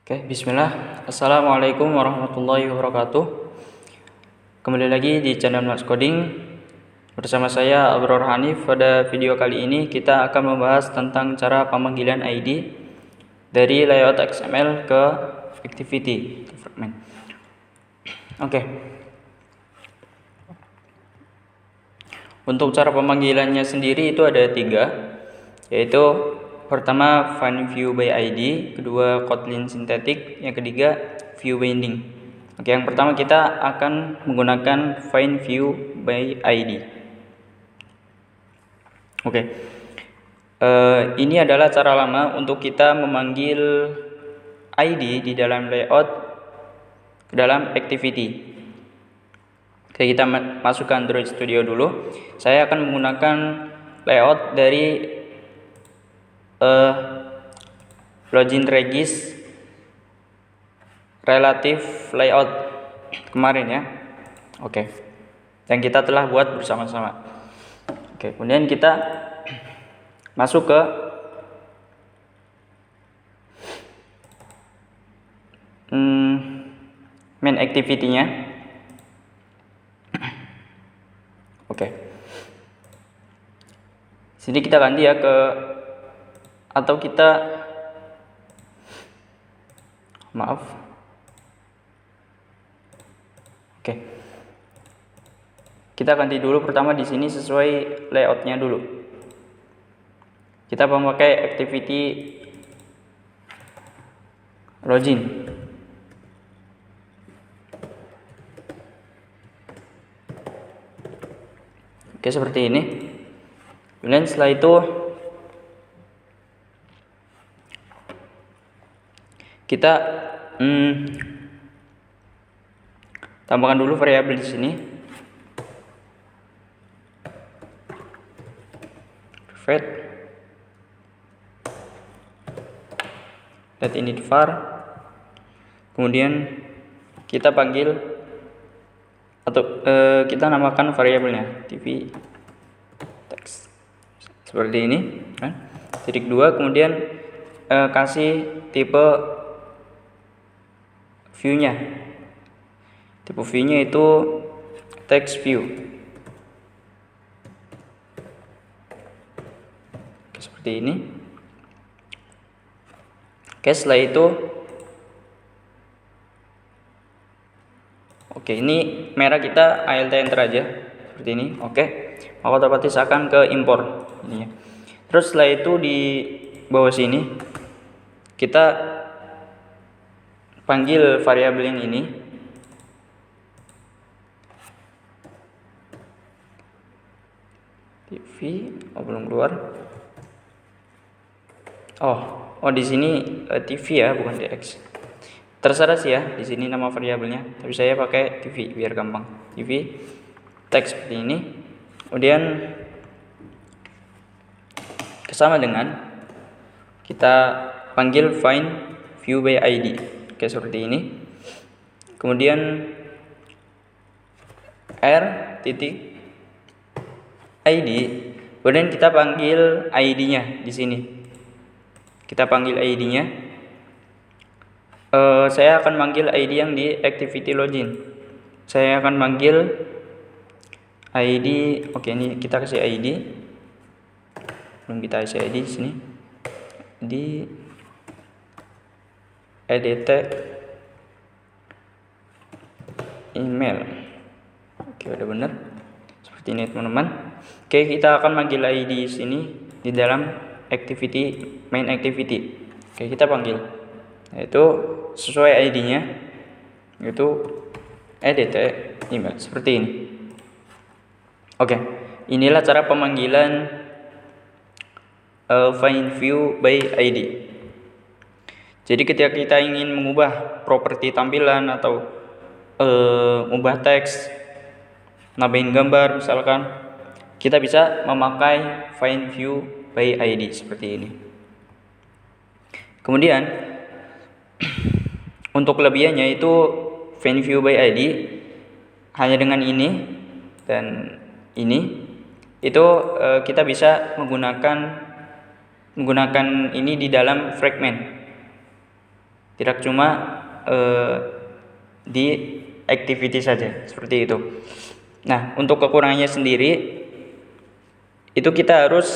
Oke, bismillah. Assalamualaikum warahmatullahi wabarakatuh. Kembali lagi di channel Mas Coding. Bersama saya Abror Hanif. Pada video kali ini kita akan membahas tentang cara pemanggilan ID dari layout XML ke activity fragment. Oke. Untuk cara pemanggilannya sendiri itu ada 3, yaitu pertama find view by ID, kedua Kotlin synthetic, yang ketiga view binding. Oke, yang pertama kita akan menggunakan find view by ID. Oke, ini adalah cara lama untuk kita memanggil ID di dalam layout ke dalam activity. Oke, kita masuk ke Android Studio dulu. Saya akan menggunakan layout dari login regis relative layout kemarin ya. Oke. Dan kita telah buat bersama-sama. Oke, kemudian kita masuk ke main activity-nya. Oke. Sini kita ganti ya ke, atau kita maaf. Oke. Kita ganti dulu pertama di sini sesuai layoutnya dulu. Kita memakai activity login. Oke, seperti ini. Kemudian setelah itu kita tambahkan dulu variabel di sini. Private let init var. Kemudian kita panggil atau kita namakan variabelnya tv text seperti ini kan. Titik 2, kemudian kasih tipe view-nya. Tipe view-nya itu text view. Oke, seperti ini. Oke, setelah itu oke, ini merah kita alt enter aja seperti ini. Oke, maka otomatis akan ke import ini ya. Terus setelah itu di bawah sini kita panggil variabel yang ini. TV belum keluar. Oh di sini TV ya, bukan DX. Terserah sih ya di sini nama variabelnya, tapi saya pakai TV biar gampang. TV text seperti ini. Kemudian sama dengan kita panggil find view by ID. Oke, seperti ini. Kemudian r titik ID, kemudian kita panggil ID-nya di sini. Kita panggil ID-nya. Saya akan manggil ID yang di activity login. Saya akan manggil ID. Oke, ini kita kasih ID. Belum kita isi ID di sini. Di edit email. Oke, udah benar. Seperti ini teman-teman. Oke, kita akan manggil ID di sini di dalam activity main activity. Oke, kita panggil, yaitu sesuai ID-nya, yaitu edit email seperti ini. Oke, inilah cara pemanggilan find view by ID. Jadi ketika kita ingin mengubah properti tampilan atau mengubah teks, nambahin gambar misalkan, kita bisa memakai find view by ID seperti ini. Kemudian untuk kelebihannya itu find view by ID hanya dengan ini dan ini itu kita bisa menggunakan ini di dalam fragment. tidak cuma di activity saja, seperti itu. Nah, untuk kekurangannya sendiri itu kita harus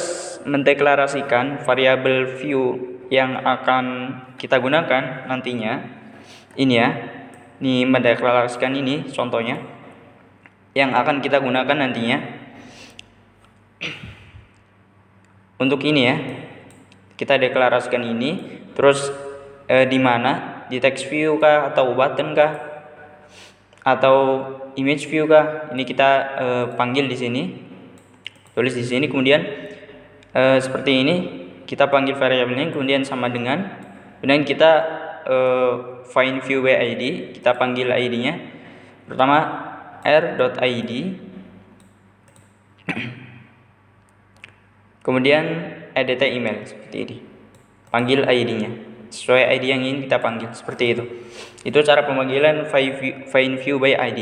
mendeklarasikan variabel view yang akan kita gunakan nantinya. Ini ya, ini mendeklarasikan ini contohnya yang akan kita gunakan nantinya. Untuk ini ya, kita deklarasikan ini, terus di mana, di text view kah, atau button kah, atau image view kah? Ini kita panggil di sini, tulis di sini, kemudian seperti ini kita panggil variabelnya, kemudian sama dengan, kemudian kita find view by id, kita panggil id-nya, pertama r.id, kemudian edit email, seperti ini, panggil id-nya sesuai id yang ingin kita panggil, seperti itu. Itu cara pemanggilan find view by id.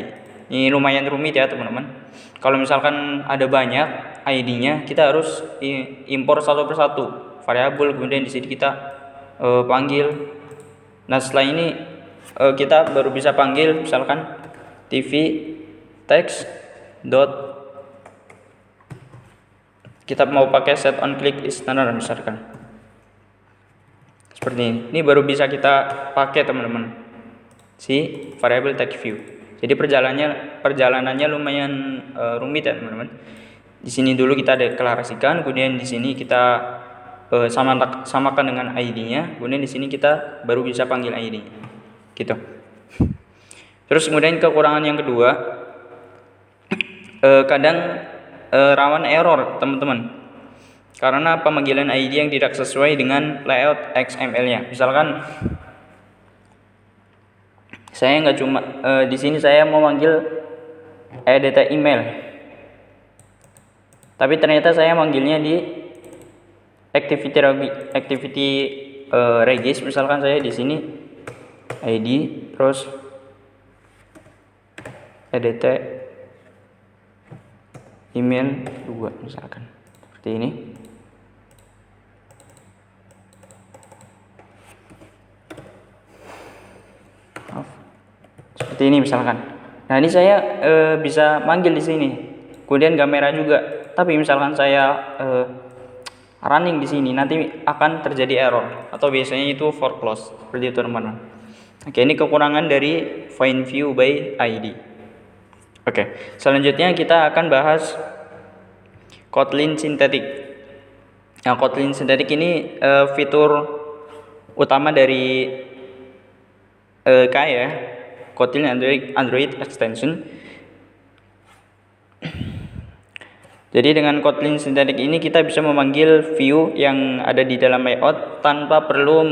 Ini lumayan rumit ya teman-teman. Kalau misalkan ada banyak id-nya, kita harus impor satu persatu variabel, kemudian di sini kita panggil. Nah, setelah ini kita baru bisa panggil misalkan tv text dot, kita mau pakai set on click is none misalkan, seperti ini. Ini baru bisa kita pakai teman-teman, si variabel text view. Jadi perjalanannya lumayan rumit ya teman-teman. Di sini dulu kita deklarasikan, kemudian di sini kita samakan dengan id-nya, kemudian di sini kita baru bisa panggil id-nya, gitu. Terus kemudian kekurangan yang kedua, kadang rawan error teman-teman, karena pemanggilan id yang tidak sesuai dengan layout XML-nya. Misalkan saya nggak cuma di sini saya mau manggil edit email, tapi ternyata saya manggilnya di activity regis. Misalkan saya di sini id terus edit email 2 misalkan, seperti ini. Seperti ini misalkan. Nah, ini saya bisa manggil di sini, kemudian gak merah juga. Tapi misalkan saya running di sini, nanti akan terjadi error, atau biasanya itu for close, seperti itu teman-teman. Oke, ini kekurangan dari find view by id. Oke, selanjutnya kita akan bahas Kotlin Synthetic. Nah, Kotlin Synthetic ini fitur utama dari ya, Kotlin Android Extension. Jadi dengan Kotlin Synthetic ini kita bisa memanggil view yang ada di dalam layout tanpa perlu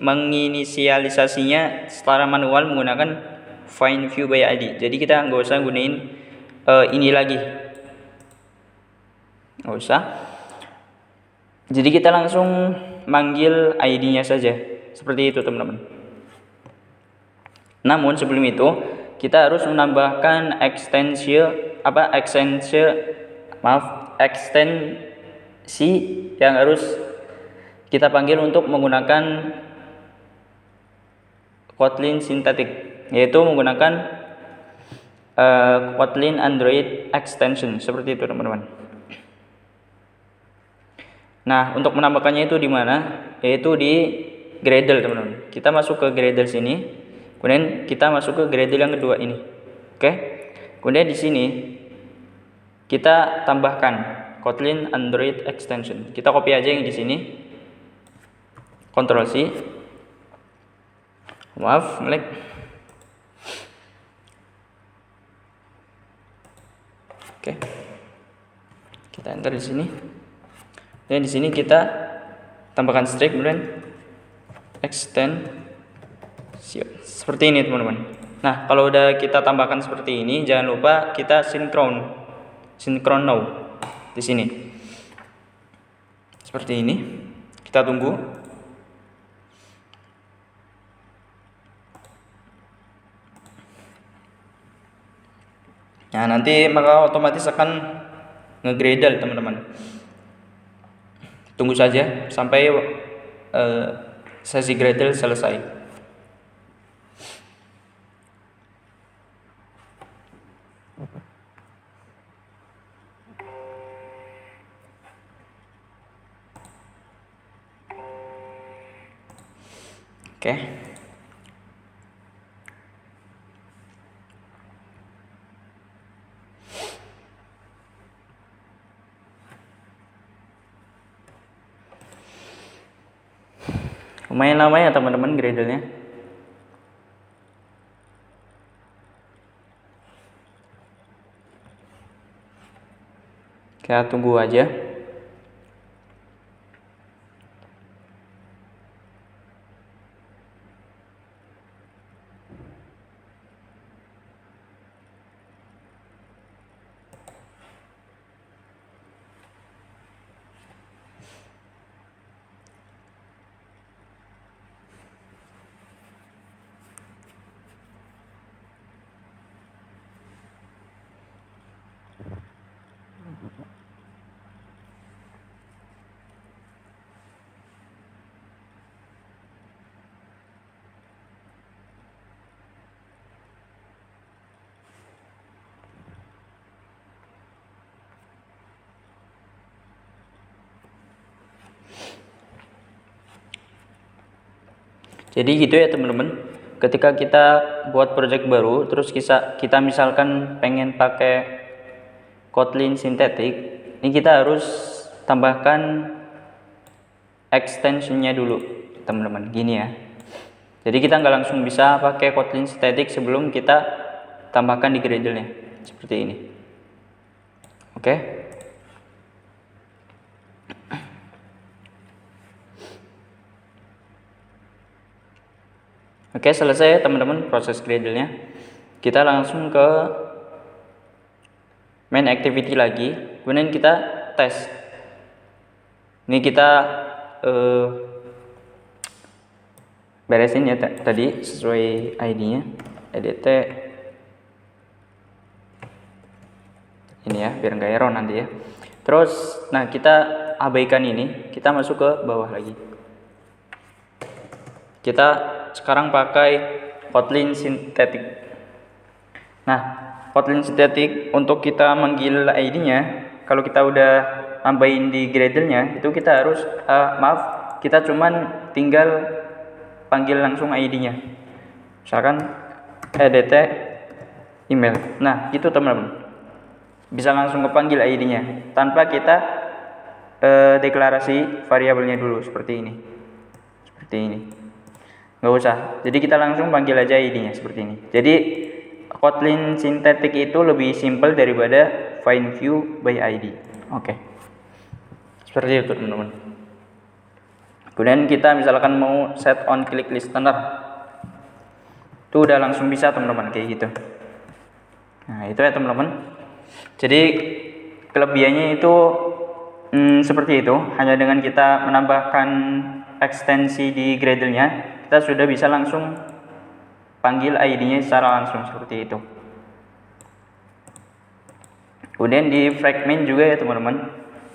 menginisialisasinya secara manual menggunakan find view by id. Jadi kita nggak usah gunain ini lagi, nggak usah. Jadi kita langsung manggil id-nya saja, seperti itu teman-teman. Namun sebelum itu kita harus menambahkan ekstensi yang harus kita panggil untuk menggunakan Kotlin Synthetic, yaitu menggunakan Kotlin Android Extension, seperti itu teman-teman. Nah, untuk menambahkannya itu di mana? Yaitu di Gradle teman-teman. Kita masuk ke Gradle sini, kemudian kita masuk ke Gradle yang kedua ini. Oke. Kemudian di sini kita tambahkan Kotlin Android Extension. Kita copy aja yang di sini. Ctrl C. Maaf, ngelag. Oke. Kita enter di sini. Dan di sini kita tambahkan string, kemudian extend seperti ini teman-teman. Nah, kalau udah kita tambahkan seperti ini, jangan lupa kita synchron now di sini. Seperti ini. Kita tunggu. Nah, nanti maka otomatis akan nge-gradle teman-teman. Tunggu saja sampai sesi Gradle selesai. Oke. Lumayan lama ya teman-teman Gradle-nya. Kita tunggu aja. Jadi gitu ya teman-teman. Ketika kita buat project baru, terus kita misalkan pengen pakai Kotlin Synthetic, ini kita harus tambahkan extensionnya dulu teman-teman, gini ya. Jadi kita nggak langsung bisa pakai Kotlin Synthetic sebelum kita tambahkan di Gradle-nya, seperti ini. Oke. Oke, selesai teman-teman proses Gradle-nya. Kita langsung ke main activity lagi, kemudian kita tes. Ini kita beresin ya tadi sesuai ID-nya, edt ini ya, biar nggak error nanti ya. Terus, nah kita abaikan ini, kita masuk ke bawah lagi. Kita sekarang pakai Kotlin Synthetic. Nah, Kotlin Synthetic untuk kita manggil ID-nya, kalau kita udah nambahin di Gradle-nya, itu kita harus kita cuman tinggal panggil langsung ID-nya. Misalkan edt email. Nah, itu teman-teman. Bisa langsung kepanggil ID-nya tanpa kita deklarasi variabelnya dulu seperti ini. Seperti ini. Nggak usah. Jadi kita langsung panggil aja ID-nya seperti ini. Jadi Kotlin Synthetic itu lebih simple daripada find view by ID. Oke. Seperti itu teman-teman. Kemudian kita misalkan mau set on click listener. Itu udah langsung bisa teman-teman kayak gitu. Nah, itu ya teman-teman. Jadi kelebihannya itu seperti itu. Hanya dengan kita menambahkan ekstensi di Gradle-nya, kita sudah bisa langsung panggil ID-nya secara langsung seperti itu. Kemudian di fragment juga ya teman-teman.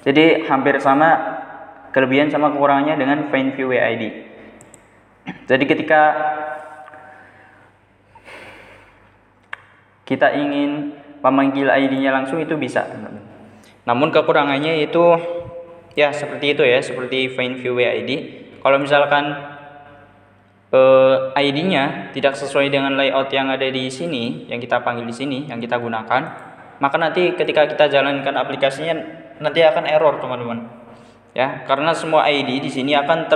Jadi hampir sama, kelebihan sama kekurangannya dengan find view ID. Jadi ketika kita ingin memanggil ID-nya langsung itu bisa teman-teman. Namun kekurangannya itu ya seperti itu ya, seperti find view ID. Kalau misalkan ID-nya tidak sesuai dengan layout yang ada di sini, yang kita panggil di sini, yang kita gunakan, maka nanti ketika kita jalankan aplikasinya nanti akan error teman-teman. Ya, karena semua ID di sini akan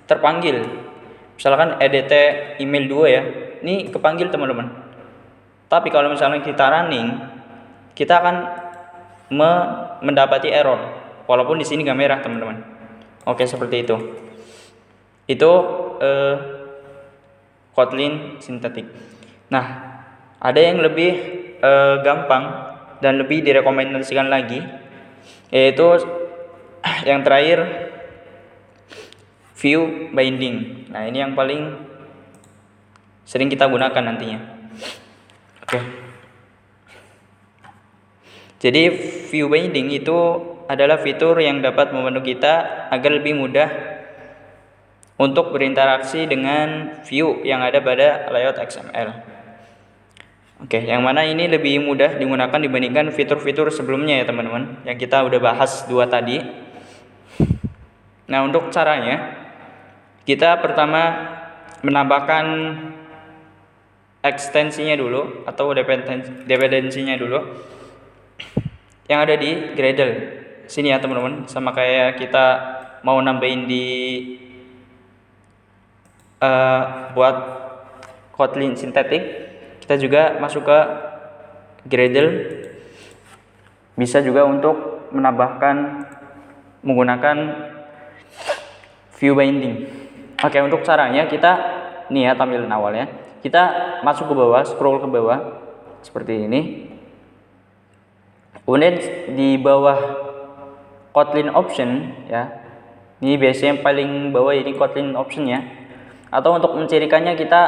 terpanggil. Misalkan edt email 2 ya, ini kepanggil teman-teman. Tapi kalau misalnya kita running, kita akan mendapati error, walaupun di sini nggak merah teman-teman. Oke, seperti itu. Itu Kotlin Synthetic. Nah, ada yang lebih gampang dan lebih direkomendasikan lagi, yaitu yang terakhir view binding. Nah, ini yang paling sering kita gunakan nantinya. Oke. Jadi view binding itu adalah fitur yang dapat membantu kita agar lebih mudah untuk berinteraksi dengan view yang ada pada layout XML. Oke, yang mana ini lebih mudah digunakan dibandingkan fitur-fitur sebelumnya ya teman-teman, yang kita udah bahas 2 tadi. Nah, untuk caranya kita pertama menambahkan ekstensinya dulu atau dependensinya dulu yang ada di Gradle sini ya teman-teman. Sama kayak kita mau nambahin di buat Kotlin sintetik, kita juga masuk ke Gradle. Bisa juga untuk menambahkan menggunakan view binding. Oke, untuk caranya kita nih ya, tampilan awalnya kita masuk ke bawah, scroll ke bawah seperti ini. Kemudian di bawah Kotlin option ya, ini biasanya yang paling bawah ini Kotlin option ya. Atau untuk mencirikannya kita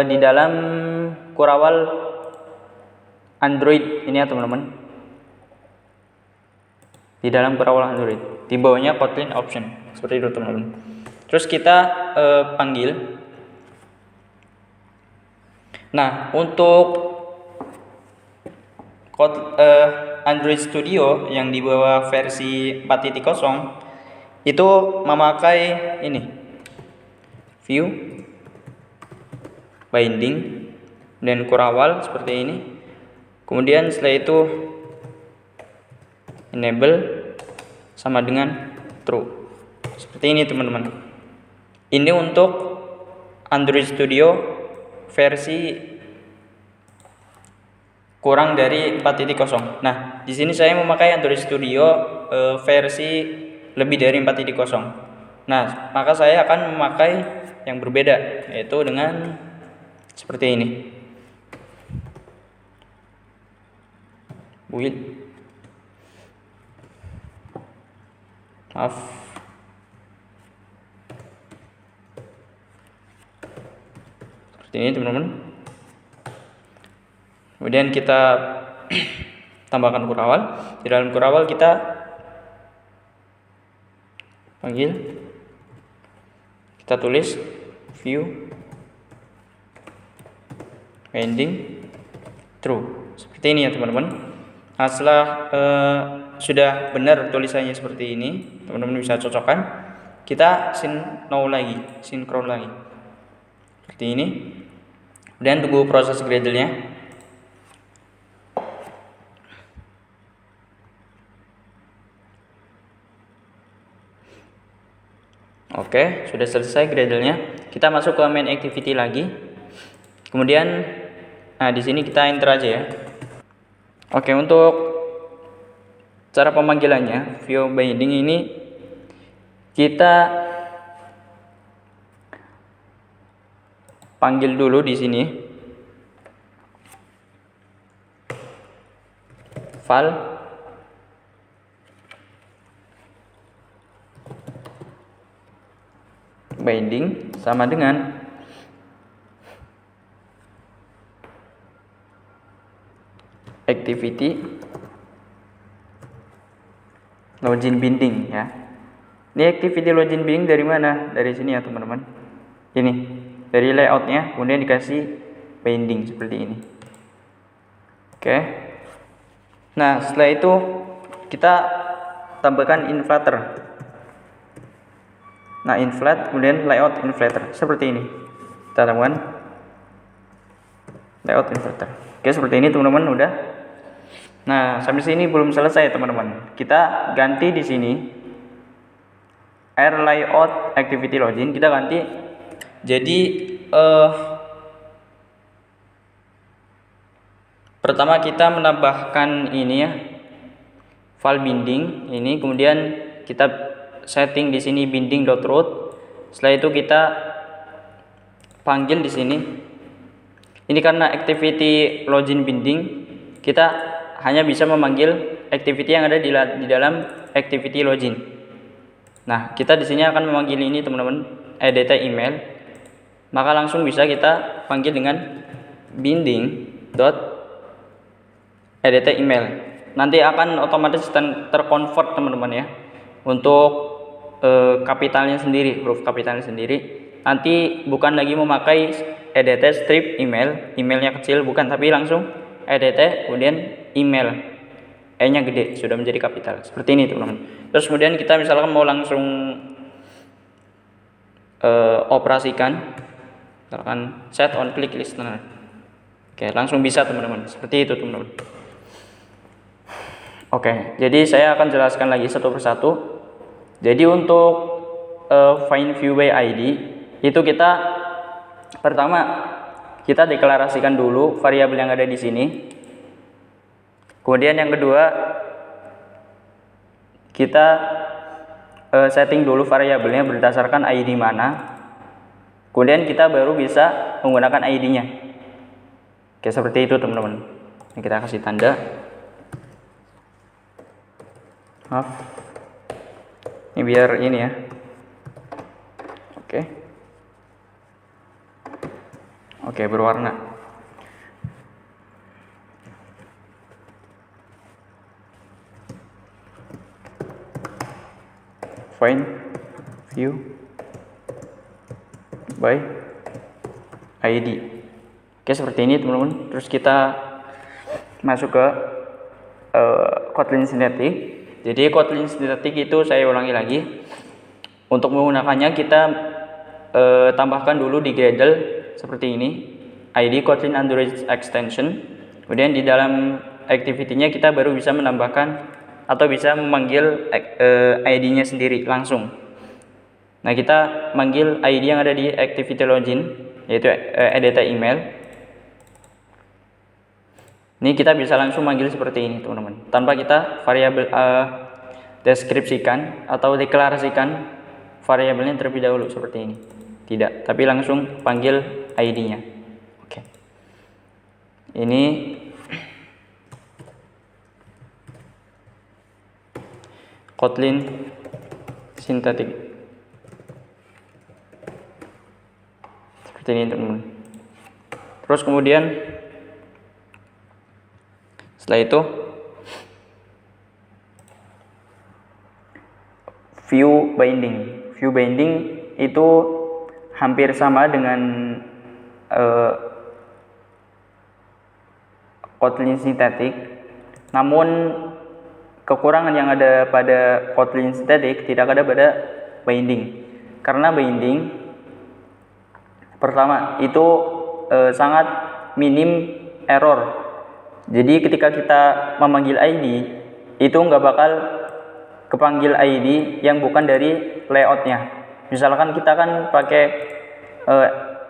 di dalam kurawal Android ini ya teman-teman, di dalam kurawal Android di bawahnya Kotlin option seperti itu teman-teman. Terus kita panggil. Nah, untuk Android Studio yang di bawah versi 4.0 itu memakai ini view binding dan kurawal seperti ini. Kemudian setelah itu enable sama dengan true seperti ini teman-teman. Ini untuk Android Studio versi kurang dari 4.0. Nah, di sini saya memakai Android Studio versi lebih dari 4.0. Nah, maka saya akan memakai yang berbeda, yaitu dengan seperti ini. Build. Maaf. Seperti ini teman-teman. Kemudian kita tambahkan kurawal. Di dalam kurawal kita panggil, kita tulis view binding true seperti ini ya teman-teman. Nah, setelah sudah benar tulisannya seperti ini, teman-teman bisa cocokkan. Kita sinkron lagi seperti ini, dan tunggu proses Gradle-nya. Oke, sudah selesai Gradle-nya. Kita masuk ke main activity lagi. Kemudian, nah di sini kita enter aja ya. Oke, untuk cara pemanggilannya view binding ini kita panggil dulu di sini file binding sama dengan activity login binding ya. Ini activity login binding dari mana? Dari sini ya teman-teman. Ini dari layoutnya, kemudian dikasih binding seperti ini. Oke. Nah, setelah itu kita tambahkan inflator. Nah, inflate, kemudian layout inflator seperti ini. Kita tambahkan layout inflator. Oke, seperti ini teman-teman udah. Nah, sampai sini belum selesai teman-teman. Kita ganti di sini air layout activity login, kita ganti jadi pertama kita menambahkan ini ya, file binding ini, kemudian kita setting di sini binding.root. Setelah itu kita panggil di sini. Ini karena activity login binding, kita hanya bisa memanggil activity yang ada di dalam activity login. Nah, kita di sini akan memanggil ini teman-teman, edit email. Maka langsung bisa kita panggil dengan binding.edit email. Nanti akan otomatis terconvert teman-teman ya, untuk kapitalnya sendiri, huruf kapitalnya sendiri. Nanti bukan lagi memakai edit strip emailnya kecil, bukan, tapi langsung edit kemudian email, E-nya gede, sudah menjadi kapital seperti ini teman-teman. Terus kemudian kita misalkan mau langsung operasikan, misalkan set on click listener. Oke, langsung bisa teman-teman. Seperti itu teman-teman. Oke, jadi saya akan jelaskan lagi satu persatu. Jadi untuk find view by ID itu kita pertama kita deklarasikan dulu variabel yang ada di sini. Kemudian yang kedua kita setting dulu variabelnya berdasarkan ID mana. Kemudian kita baru bisa menggunakan ID-nya. Oke, seperti itu teman-teman. Kita kasih tanda. Maaf. Ini biar ini ya. Oke. Oke, berwarna. Find view by ID. Oke, seperti ini teman-teman. Terus kita masuk ke Kotlin Synthetic. Jadi Kotlin Synthetic itu saya ulangi lagi. Untuk menggunakannya kita tambahkan dulu di Gradle seperti ini. ID Kotlin Android Extension. Kemudian di dalam activity-nya kita baru bisa menambahkan atau bisa memanggil ID-nya sendiri langsung. Nah, kita manggil ID yang ada di activity login, yaitu edit email. Ini kita bisa langsung manggil seperti ini teman-teman, tanpa kita variabel deskripsikan atau deklarasikan variabelnya terlebih dahulu seperti ini. Tidak, tapi langsung panggil ID-nya. Oke. Ini Kotlin Synthetic. Seperti ini teman-teman. Terus kemudian setelah itu view binding. View binding itu hampir sama dengan Kotlin Synthetic, namun kekurangan yang ada pada Kotlin Synthetic tidak ada pada binding. Karena binding pertama itu sangat minim error. Jadi ketika kita memanggil ID itu nggak bakal kepanggil ID yang bukan dari layoutnya. Misalkan kita kan pakai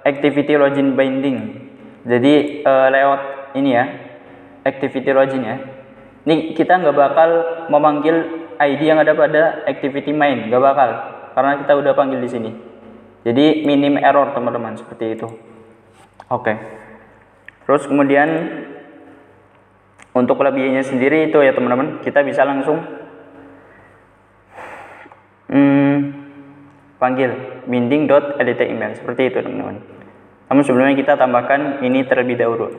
activity login binding. Jadi layout ini ya, activity login ya. Ini kita nggak bakal memanggil ID yang ada pada activity main, nggak bakal, karena kita udah panggil di sini. Jadi minim error teman-teman, seperti itu. Oke. Terus kemudian untuk kelebihannya sendiri itu ya teman-teman, kita bisa langsung panggil binding.editEmail seperti itu teman-teman. Namun sebelumnya kita tambahkan ini terlebih dahulu.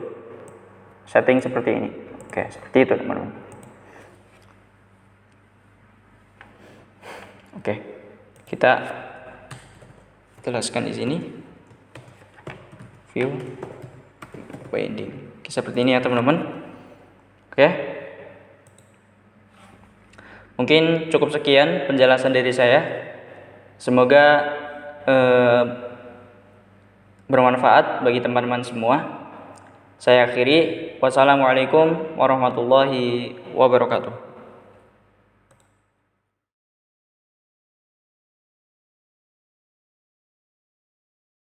Setting seperti ini. Oke, seperti itu teman-teman. Oke, kita jelaskan di sini view binding. Oke, seperti ini ya teman-teman. Oke, mungkin cukup sekian penjelasan dari saya. Semoga bermanfaat bagi teman-teman semua. Saya akhiri. Wassalamualaikum warahmatullahi wabarakatuh.